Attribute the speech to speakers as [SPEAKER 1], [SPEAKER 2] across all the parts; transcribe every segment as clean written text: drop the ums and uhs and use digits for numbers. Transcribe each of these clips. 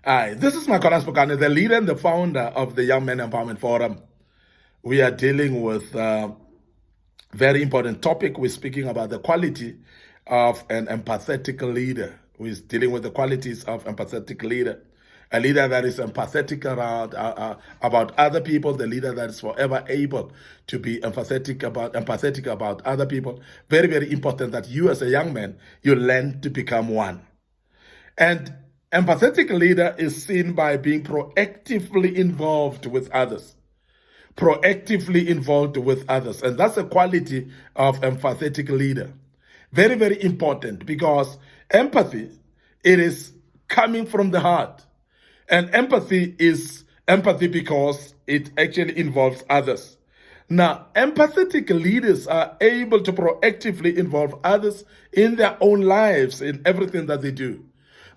[SPEAKER 1] Hi, this is Micornus, Phokane, the leader and the founder of the Young Men Empowerment Forum. We are dealing with a very important topic. We're speaking about the quality of an empathetic leader. We're dealing with the qualities of empathetic leader. A leader that is empathetic around about other people, the leader that is forever able to be empathetic about other people. Very, very important that you as a young man, you learn to become one. And empathetic leader is seen by being proactively involved with others. Proactively involved with others. And that's a quality of empathetic leader. Very, very important, because empathy, it is coming from the heart. And empathy is empathy because it actually involves others. Now, empathetic leaders are able to proactively involve others in their own lives, in everything that they do.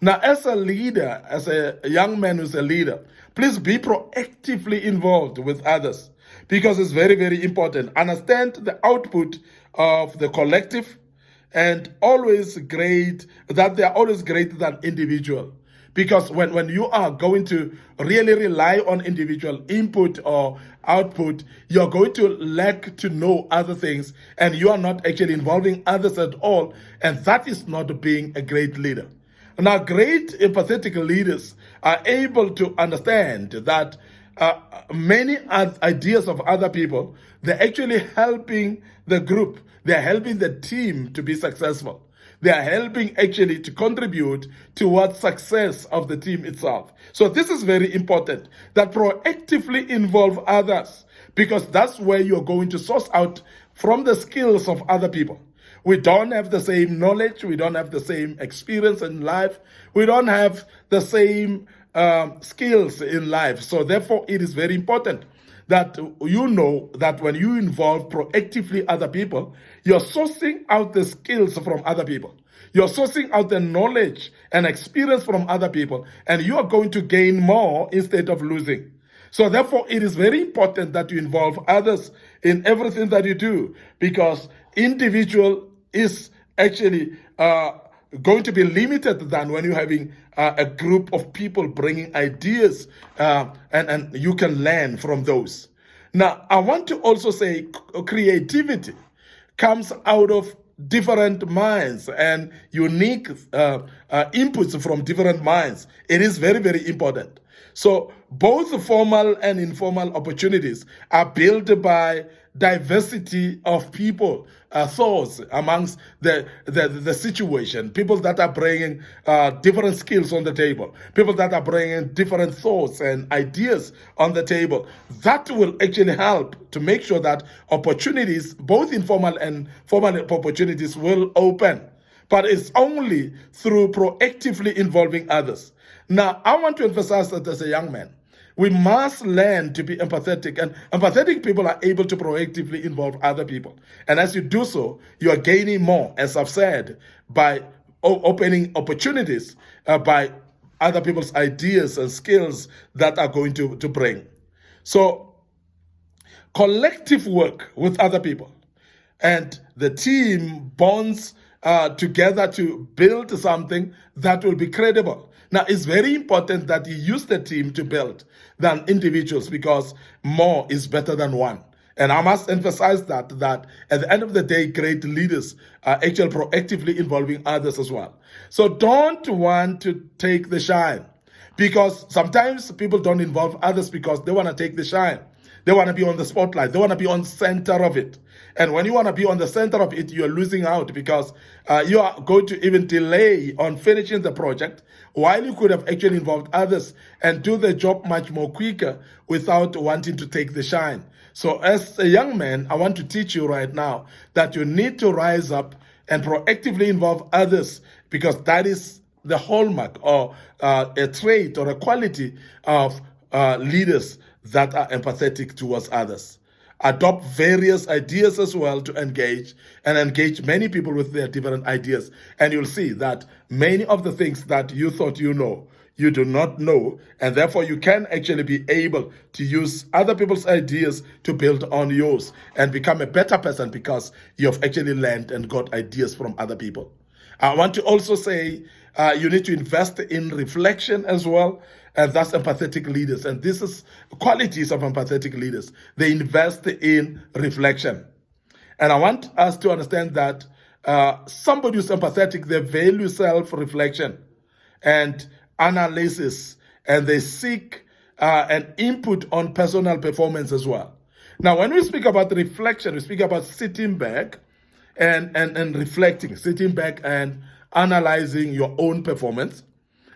[SPEAKER 1] Now, as a leader, as a young man who's a leader, please be proactively involved with others, because it's very, very important. Understand the output of the collective, and always great, that they are always greater than individual. Because when you are going to really rely on individual input or output, you're going to lack to know other things, and you are not actually involving others at all, and that is not being a great leader. Now, great empathetic leaders are able to understand that many ideas of other people, they're actually helping the group, they're helping the team to be successful. They are helping actually to contribute towards success of the team itself. So this is very important, that proactively involve others, because that's where you're going to source out from the skills of other people. We don't have the same knowledge. We don't have the same experience in life. We don't have the same skills in life. So therefore, it is very important that you know that when you involve proactively other people, you're sourcing out the skills from other people. You're sourcing out the knowledge and experience from other people, and you are going to gain more instead of losing. So therefore, it is very important that you involve others in everything that you do, because individual is actually going to be limited than when you're having a group of people bringing ideas, and you can learn from those. Now, I want to also say creativity comes out of different minds and unique inputs from different minds. It is very, very important. So both formal and informal opportunities are built by diversity of people, thoughts amongst the situation, people that are bringing different skills on the table, people that are bringing different thoughts and ideas on the table. That will actually help to make sure that opportunities, both informal and formal opportunities, will open. But it's only through proactively involving others. Now, I want to emphasize that as a young man, we must learn to be empathetic, and empathetic people are able to proactively involve other people. And as you do so, you are gaining more, as I've said, by opening opportunities, by other people's ideas and skills that are going to bring. So, collective work with other people and the team bonds together to build something that will be credible. Now, it's very important that you use the team to build than individuals, because more is better than one. And I must emphasize that at the end of the day, great leaders are actually proactively involving others as well. So don't want to take the shine, because sometimes people don't involve others because they want to take the shine. They want to be on the spotlight. They want to be on the center of it. And when you want to be on the center of it, you're losing out, because you are going to even delay on finishing the project, while you could have actually involved others and do the job much more quicker without wanting to take the shine. So as a young man, I want to teach you right now that you need to rise up and proactively involve others, because that is the hallmark or a trait or a quality of leaders that are empathetic towards others. Adopt various ideas as well to engage, and engage many people with their different ideas. And you'll see that many of the things that you thought you know, you do not know, and therefore you can actually be able to use other people's ideas to build on yours and become a better person, because you have actually learned and got ideas from other people. I want to also say you need to invest in reflection as well. And that's empathetic leaders. And this is qualities of empathetic leaders. They invest in reflection. And I want us to understand that somebody who's empathetic, they value self-reflection and analysis, and they seek an input on personal performance as well. Now, when we speak about reflection, we speak about sitting back and reflecting, sitting back and analyzing your own performance,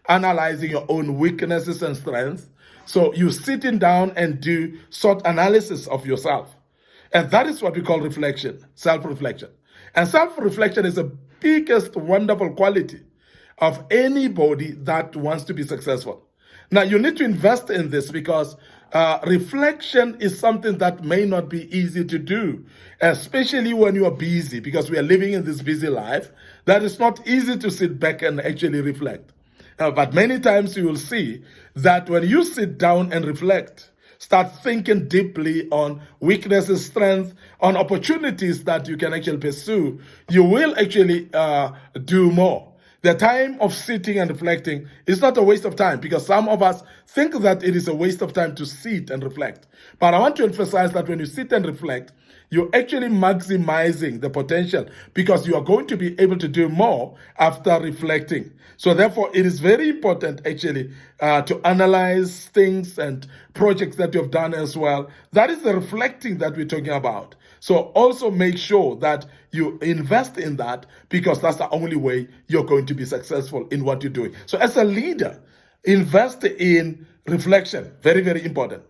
[SPEAKER 1] analyzing your own weaknesses and strengths. So you're sitting down and do SWOT analysis of yourself. And that is what we call reflection, self-reflection. And self-reflection is the biggest wonderful quality of anybody that wants to be successful. Now, you need to invest in this because reflection is something that may not be easy to do, especially when you are busy, because we are living in this busy life. That is not easy to sit back and actually reflect. But many times you will see that when you sit down and reflect, start thinking deeply on weaknesses, strengths, on opportunities that you can actually pursue, you will actually do more. The time of sitting and reflecting is not a waste of time, because some of us think that it is a waste of time to sit and reflect. But I want to emphasize that when you sit and reflect, you're actually maximizing the potential, because you are going to be able to do more after reflecting. So therefore, it is very important actually to analyze things and projects that you have done as well. That is the reflecting that we're talking about. So also make sure that you invest in that, because that's the only way you're going to be successful in what you're doing. So as a leader, invest in reflection. Very, very important.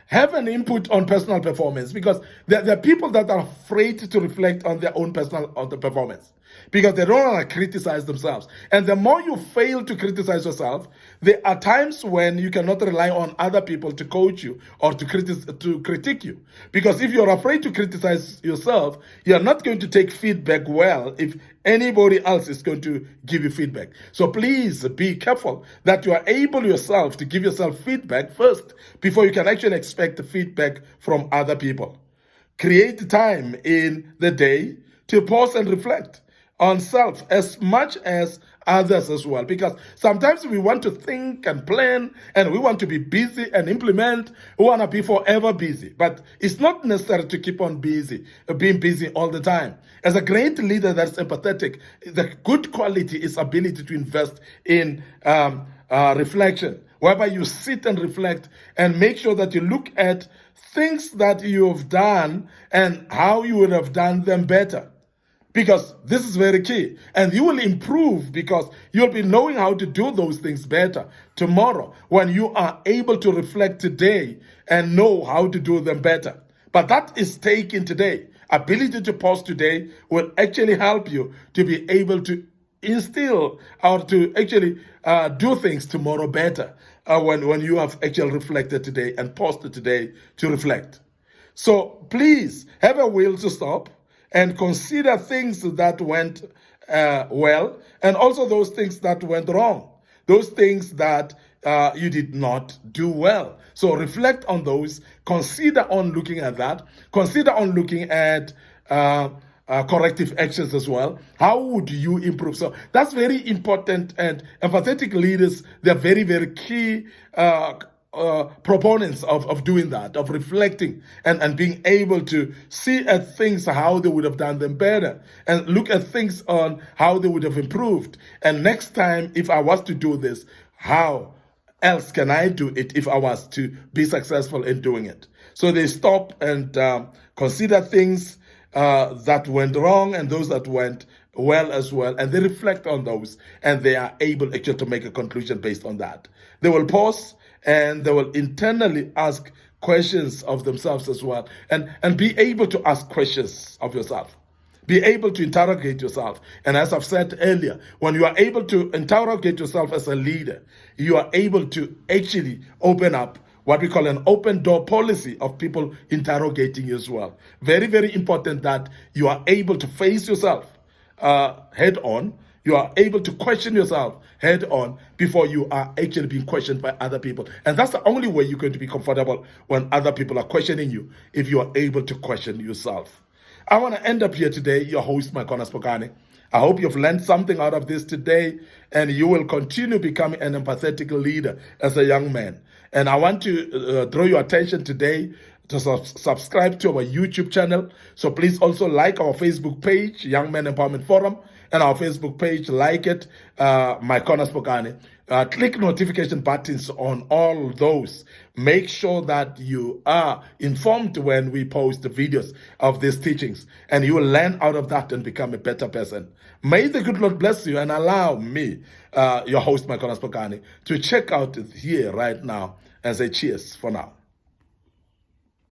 [SPEAKER 1] Have an input on personal performance, because there are people that are afraid to reflect on their own personal performance, because they don't want to criticize themselves. And the more you fail to criticize yourself, there are times when you cannot rely on other people to coach you or to critique you. Because if you're afraid to criticize yourself, you're not going to take feedback well if anybody else is going to give you feedback. So please be careful that you are able yourself to give yourself feedback first before you can actually expect the feedback from other people. Create time in the day to pause and reflect on self as much as others as well, because sometimes we want to think and plan and we want to be busy and implement. We want to be forever busy, but it's not necessary to keep on being busy all the time. As a great leader that's empathetic, the good quality is ability to invest in reflection, whereby you sit and reflect and make sure that you look at things that you've done and how you would have done them better. Because this is very key. And you will improve, because you'll be knowing how to do those things better tomorrow when you are able to reflect today and know how to do them better. But that is taken today. Ability to pause today will actually help you to be able to instill or to actually do things tomorrow better when you have actually reflected today and paused today to reflect. So please have a will to stop and consider things that went well, and also those things that went wrong, those things that you did not do well. So reflect on those, consider on looking at that, consider on looking at corrective actions as well. How would you improve? So that's very important, and empathetic leaders, they're very, very key proponents of doing that, of reflecting and being able to see at things how they would have done them better, and look at things on how they would have improved. And next time, if I was to do this, how else can I do it if I was to be successful in doing it? So they stop and consider things that went wrong and those that went well as well, and they reflect on those, and they are able actually to make a conclusion based on that. They will pause and they will internally ask questions of themselves as well, and be able to ask questions of yourself. Be able to interrogate yourself. And as I've said earlier, when you are able to interrogate yourself as a leader, you are able to actually open up what we call an open door policy of people interrogating you as well. Very, very important that you are able to face yourself head on. You are able to question yourself head on before you are actually being questioned by other people. And that's the only way you're going to be comfortable when other people are questioning you, if you are able to question yourself. I want to end up here today, your host, Micornus Phokane. I hope you've learned something out of this today, and you will continue becoming an empathetic leader as a young man. And I want to draw your attention today to subscribe to our YouTube channel. So please also like our Facebook page, Young Men Empowerment Forum, and our Facebook page, like it, Micornus Phokane. Click notification buttons on all those. Make sure that you are informed when we post the videos of these teachings, and you will learn out of that and become a better person. May the good Lord bless you, and allow me, your host, Micornus Phokane, to check out here right now and say cheers for now.